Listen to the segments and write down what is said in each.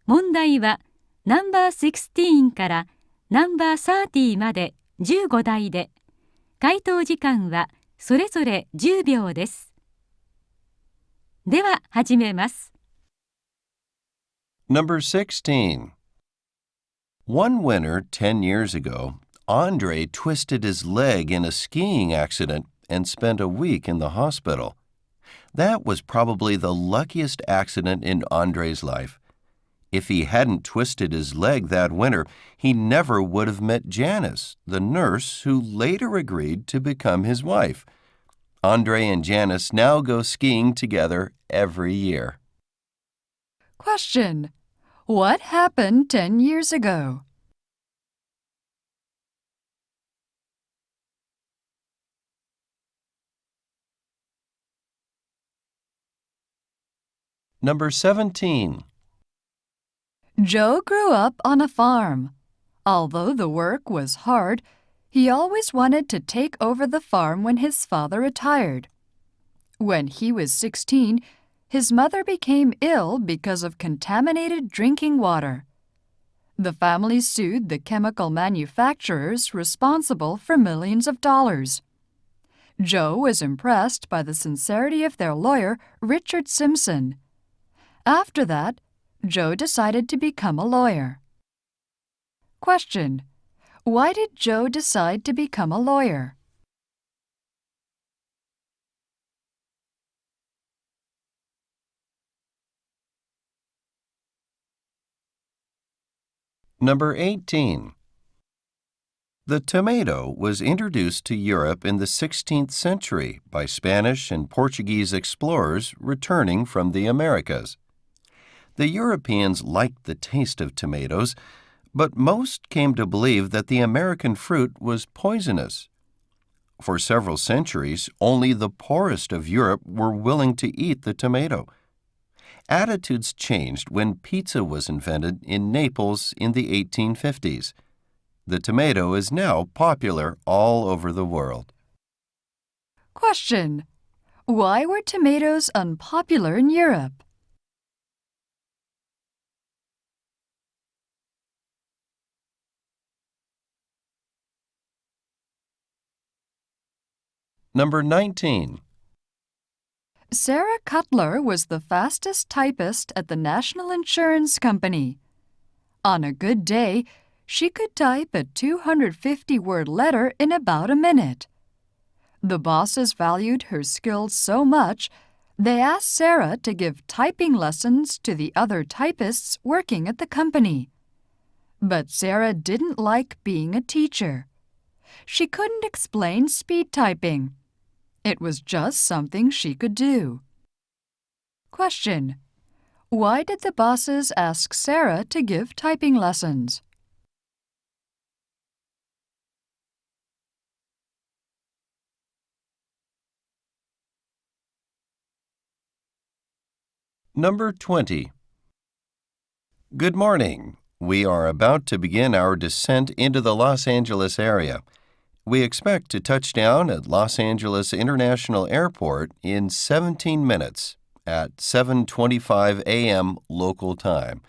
問題はナンバー16からナンバー30まで15題で、回答時間はそれぞれ10秒です。では始めます。Number 16. One winter 10 years ago, Andre twisted his leg in a skiing accident and spent a week in the hospital. That was probably the luckiest accident in Andre's life. If he hadn't twisted his leg that winter, he never would have met Janice, the nurse who later agreed to become his wife. Andre and Janice now go skiing together every year. Question: What happened 10 years ago? Number 17. Joe grew up on a farm. Although the work was hard, he always wanted to take over the farm when his father retired. When he was 16, his mother became ill because of contaminated drinking water. The family sued the chemical manufacturers responsible for millions of dollars. Joe was impressed by the sincerity of their lawyer, Richard Simpson. After that, Joe decided to become a lawyer. Question: Why did Joe decide to become a lawyer? Number 18. The tomato was introduced to Europe in the 16th century by Spanish and Portuguese explorers returning from the Americas. The Europeans liked the taste of tomatoes, but most came to believe that the American fruit was poisonous. For several centuries, only the poorest of Europe were willing to eat the tomato. Attitudes changed when pizza was invented in Naples in the 1850s. The tomato is now popular all over the world. Question: Why were tomatoes unpopular in Europe? Number 19. Sarah Cutler was the fastest typist at the National Insurance Company. On a good day, she could type a 250-word letter in about a minute. The bosses valued her skills so much, they asked Sarah to give typing lessons to the other typists working at the company. But Sarah didn't like being a teacher. She couldn't explain speed typing. It was just something she could do. Question: Why did the bosses ask Sarah to give typing lessons? Number 20. Good morning. We are about to begin our descent into the Los Angeles area. We expect to touch down at Los Angeles International Airport in 17 minutes at 7:25 a.m. local time.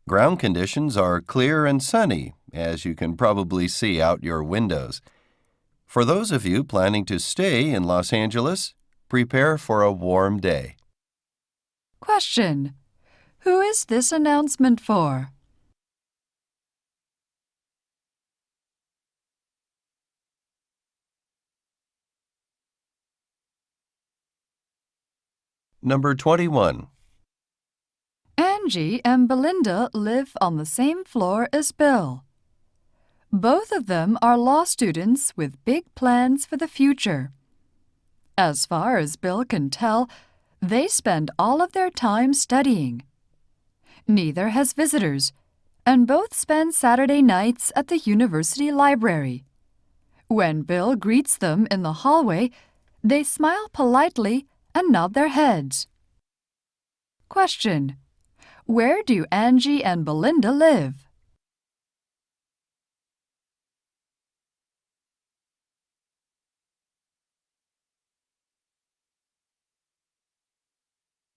Ground conditions are clear and sunny, as you can probably see out your windows. For those of you planning to stay in Los Angeles, prepare for a warm day. Question: Who is this announcement for? Number 21. Angie and Belinda live on the same floor as Bill. Both of them are law students with big plans for the future. As far as Bill can tell, they spend all of their time studying. Neither has visitors, and both spend Saturday nights at the university library. When Bill greets them in the hallway, they smile politely and nod their heads. Question: Where do Angie and Belinda live?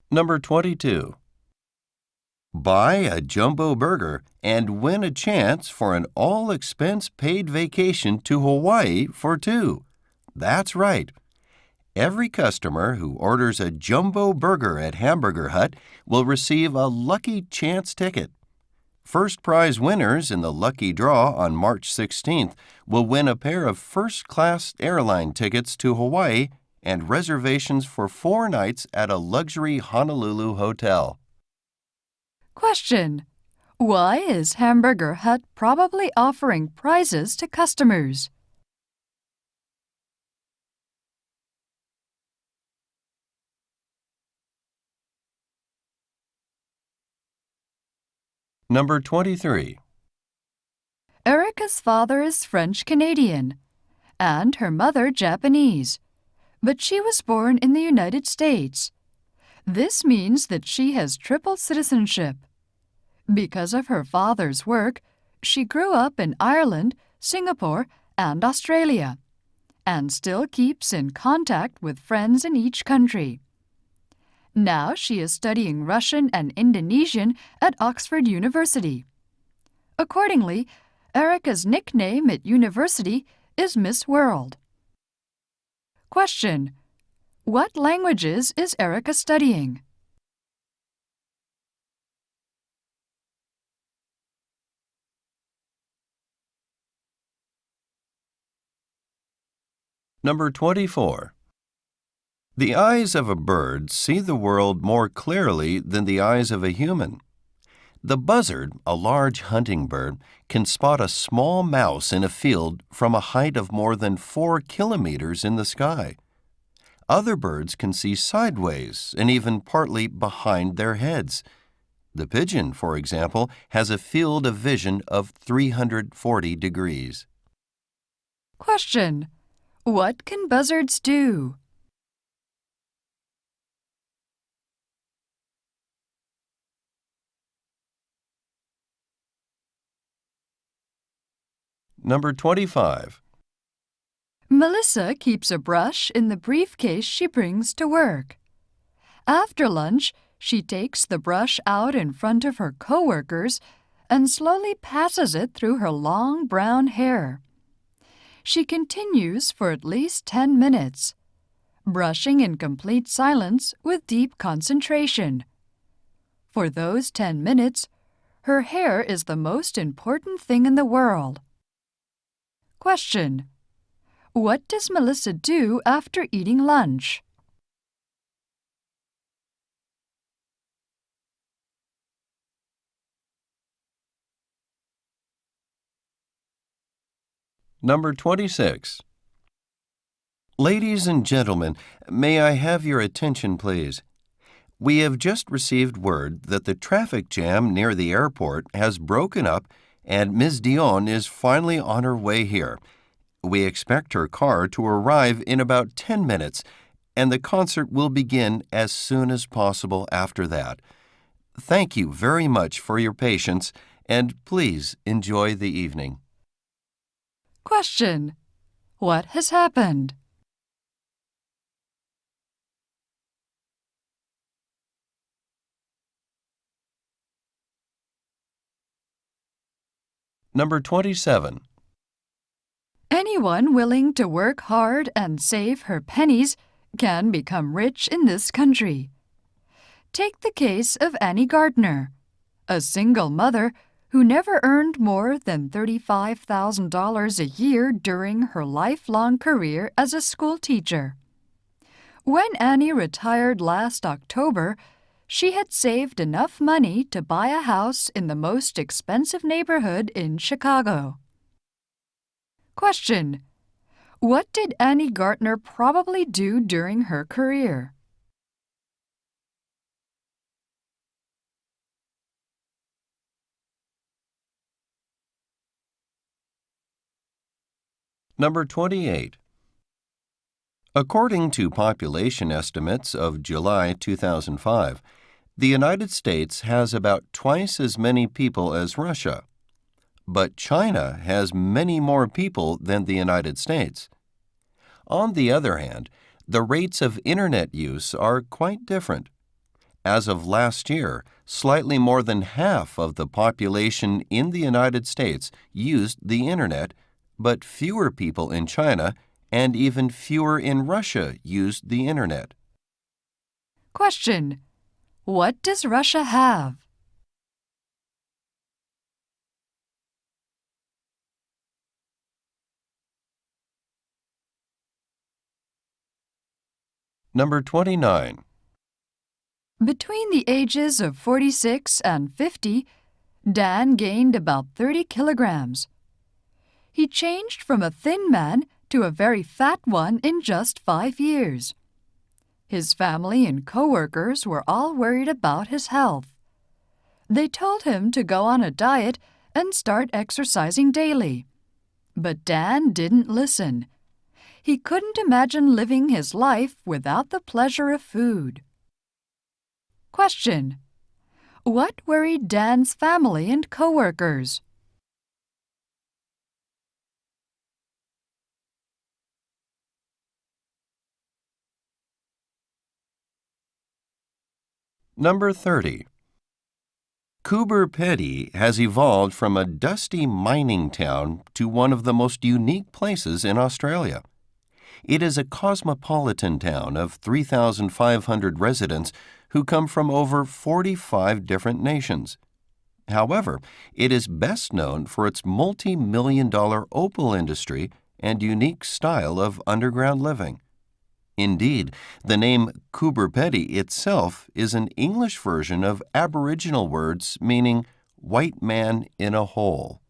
Number 22. Buy a jumbo burger and win a chance for an all-expense-paid vacation to Hawaii for two. That's right. Every customer who orders a jumbo burger at Hamburger Hut will receive a lucky chance ticket. First prize winners in the lucky draw on March 16th will win a pair of first-class airline tickets to Hawaii and reservations for 4 nights at a luxury Honolulu hotel. Question: Why is Hamburger Hut probably offering prizes to customers? Number 23. Erica's father is French-Canadian and her mother Japanese, but she was born in the United States. This means that she has triple citizenship. Because of her father's work, she grew up in Ireland, Singapore, and Australia, and still keeps in contact with friends in each country. Now she is studying Russian and Indonesian at Oxford University. Accordingly, Erica's nickname at university is Miss World. Question: What languages is Erica studying? Number 24. The eyes of a bird see the world more clearly than the eyes of a human. The buzzard, a large hunting bird, can spot a small mouse in a field from a height of more than 4 kilometers in the sky. Other birds can see sideways and even partly behind their heads. The pigeon, for example, has a field of vision of 340 degrees. Question: What can buzzards do? Number 25. Melissa keeps a brush in the briefcase she brings to work. After lunch, she takes the brush out in front of her coworkers and slowly passes it through her long brown hair. She continues for at least 10 minutes, brushing in complete silence with deep concentration. For those 10 minutes, her hair is the most important thing in the world. Question: What does Melissa do after eating lunch? Number 26. Ladies and gentlemen, may I have your attention, please? We have just received word that the traffic jam near the airport has broken up and Ms. Dion is finally on her way here. We expect her car to arrive in about 10 minutes, and the concert will begin as soon as possible after that. Thank you very much for your patience, and please enjoy the evening. Question: What has happened? Number 27. Anyone willing to work hard and save her pennies can become rich in this country. Take the case of Annie Gardner, a single mother who never earned more than $35,000 a year during her lifelong career as a school teacher. When Annie retired last October, she had saved enough money to buy a house in the most expensive neighborhood in Chicago. Question: What did Annie Gardner probably do during her career? Number 28. According to population estimates of July 2005, the United States has about twice as many people as Russia. But China has many more people than the United States. On the other hand, the rates of Internet use are quite different. As of last year, Slightly more than half of the population in the United States used the Internet, but fewer people in China and even fewer in Russia used the Internet. Question: What does Russia have? Number 29. Between the ages of 46 and 50, Dan gained about 30 kilograms. He changed from a thin man to a very fat one in just 5 years. His family and coworkers were all worried about his health. They told him to go on a diet and start exercising daily. But Dan didn't listen. He couldn't imagine living his life without the pleasure of food. Question: What worried Dan's family and coworkers? Number 30. Coober Pedy has evolved from a dusty mining town to one of the most unique places in Australia. It is a cosmopolitan town of 3,500 residents who come from over 45 different nations. However, it is best known for its multi-million-dollar opal industry and unique style of underground living. Indeed, the name Coober Pedy itself is an English version of Aboriginal words meaning white man in a hole.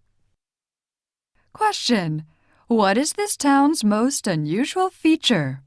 Question: What is this town's most unusual feature?